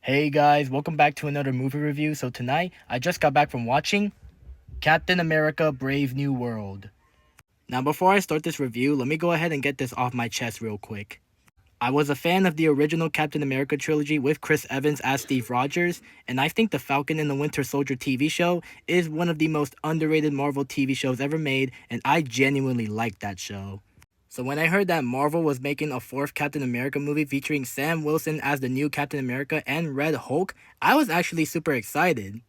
Hey guys, welcome back to another movie review. So tonight, I just got back from watching Captain America Brave New World. Now before I start this review, let me go ahead and get this off my chest real quick. I was a fan of the original Captain America trilogy with Chris Evans as Steve Rogers, and I think the Falcon and the Winter Soldier TV show is one of the most underrated Marvel TV shows ever made, and I genuinely liked that show. So when I heard that Marvel was making a fourth Captain America movie featuring Sam Wilson as the new Captain America and Red Hulk, I was actually super excited.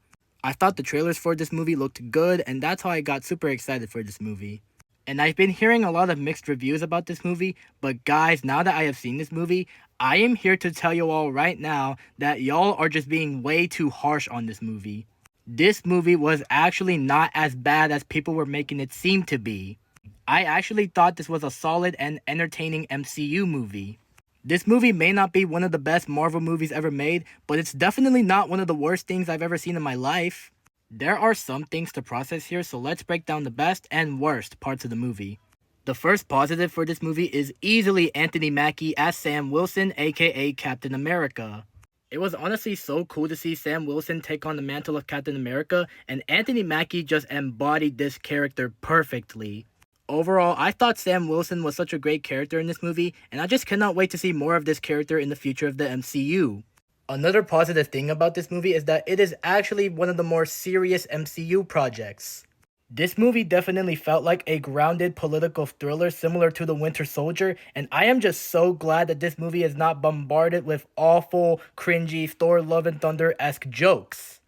I thought the trailers for this movie looked good, and that's how I got super excited for this movie. And I've been hearing a lot of mixed reviews about this movie, but guys, now that I have seen this movie, I am here to tell you all right now that y'all are just being way too harsh on this movie. This movie was actually not as bad as people were making it seem to be. I actually thought this was a solid and entertaining MCU movie. This movie may not be one of the best Marvel movies ever made, but it's definitely not one of the worst things I've ever seen in my life. There are some things to process here, so let's break down the best and worst parts of the movie. The first positive for this movie is easily Anthony Mackie as Sam Wilson, aka Captain America. It was honestly so cool to see Sam Wilson take on the mantle of Captain America, and Anthony Mackie just embodied this character perfectly. Overall, I thought Sam Wilson was such a great character in this movie, and I just cannot wait to see more of this character in the future of the MCU. Another positive thing about this movie is that it is actually one of the more serious MCU projects. This movie definitely felt like a grounded political thriller similar to The Winter Soldier, and I am just so glad that this movie is not bombarded with awful, cringy Thor Love and Thunder-esque jokes.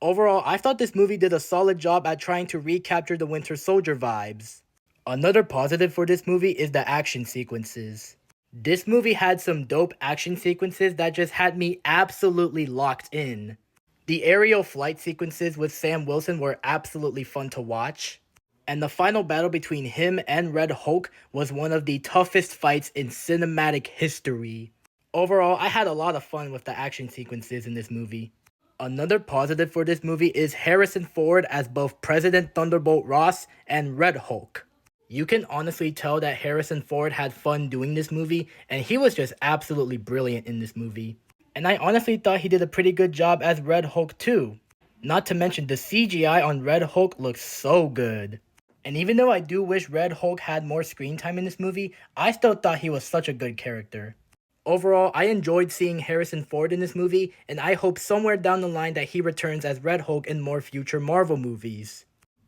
Overall, I thought this movie did a solid job at trying to recapture the Winter Soldier vibes. Another positive for this movie is the action sequences. This movie had some dope action sequences that just had me absolutely locked in. The aerial flight sequences with Sam Wilson were absolutely fun to watch. And the final battle between him and Red Hulk was one of the toughest fights in cinematic history. Overall, I had a lot of fun with the action sequences in this movie. Another positive for this movie is Harrison Ford as both President Thunderbolt Ross and Red Hulk. You can honestly tell that Harrison Ford had fun doing this movie, and he was just absolutely brilliant in this movie. And I honestly thought he did a pretty good job as Red Hulk too. Not to mention the CGI on Red Hulk looks so good. And even though I do wish Red Hulk had more screen time in this movie, I still thought he was such a good character. Overall, I enjoyed seeing Harrison Ford in this movie, and I hope somewhere down the line that he returns as Red Hulk in more future Marvel movies.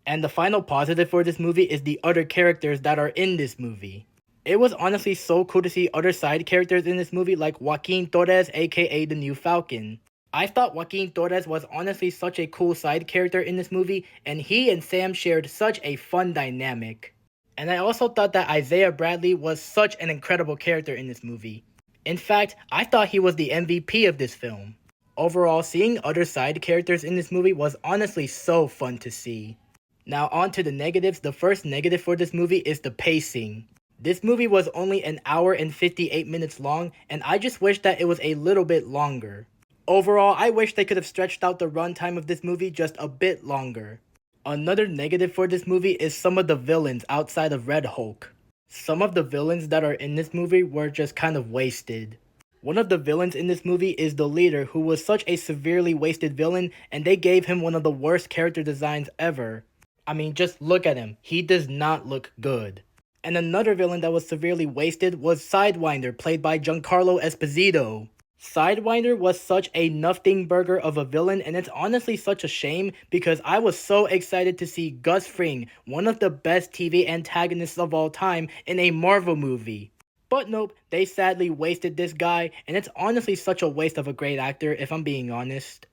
And the final positive for this movie is the other characters that are in this movie. It was honestly so cool to see other side characters in this movie like Joaquin Torres, aka the new Falcon. I thought Joaquin Torres was honestly such a cool side character in this movie, and he and Sam shared such a fun dynamic. And I also thought that Isaiah Bradley was such an incredible character in this movie. In fact, I thought he was the MVP of this film. Overall, seeing other side characters in this movie was honestly so fun to see. Now on to the negatives. The first negative for this movie is the pacing. This movie was only an hour and 58 minutes long, and I just wish that it was a little bit longer. Overall, I wish they could have stretched out the runtime of this movie just a bit longer. Another negative for this movie is some of the villains outside of Red Hulk. Some of the villains that are in this movie were just kind of wasted. One of the villains in this movie is the leader, who was such a severely wasted villain, and they gave him one of the worst character designs ever. I mean, just look at him. He does not look good. And another villain that was severely wasted was Sidewinder, played by Giancarlo Esposito. Sidewinder was such a nothing burger of a villain, and it's honestly such a shame because I was so excited to see Gus Fring, one of the best TV antagonists of all time, in a Marvel movie. But nope, they sadly wasted this guy, and it's honestly such a waste of a great actor if I'm being honest.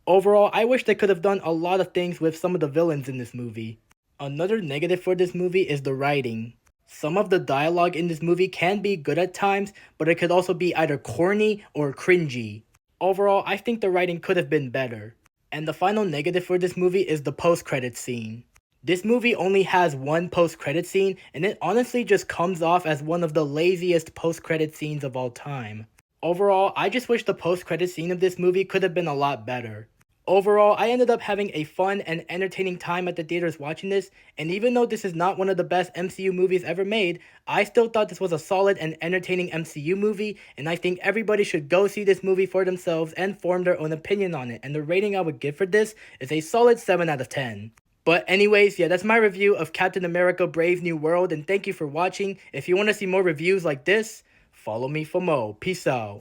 Overall, I wish they could have done a lot of things with some of the villains in this movie. Another negative for this movie is the writing. Some of the dialogue in this movie can be good at times, but it could also be either corny or cringy. Overall, I think the writing could have been better. And the final negative for this movie is the post-credit scene. This movie only has one post-credit scene, and it honestly just comes off as one of the laziest post-credit scenes of all time. Overall, I just wish the post-credit scene of this movie could have been a lot better. Overall, I ended up having a fun and entertaining time at the theaters watching this, and even though this is not one of the best MCU movies ever made, I still thought this was a solid and entertaining MCU movie, and I think everybody should go see this movie for themselves and form their own opinion on it, and the rating I would give for this is a solid 7 out of 10. But anyways, yeah, that's my review of Captain America Brave New World, and thank you for watching. If you want to see more reviews like this, follow me for more. Peace out.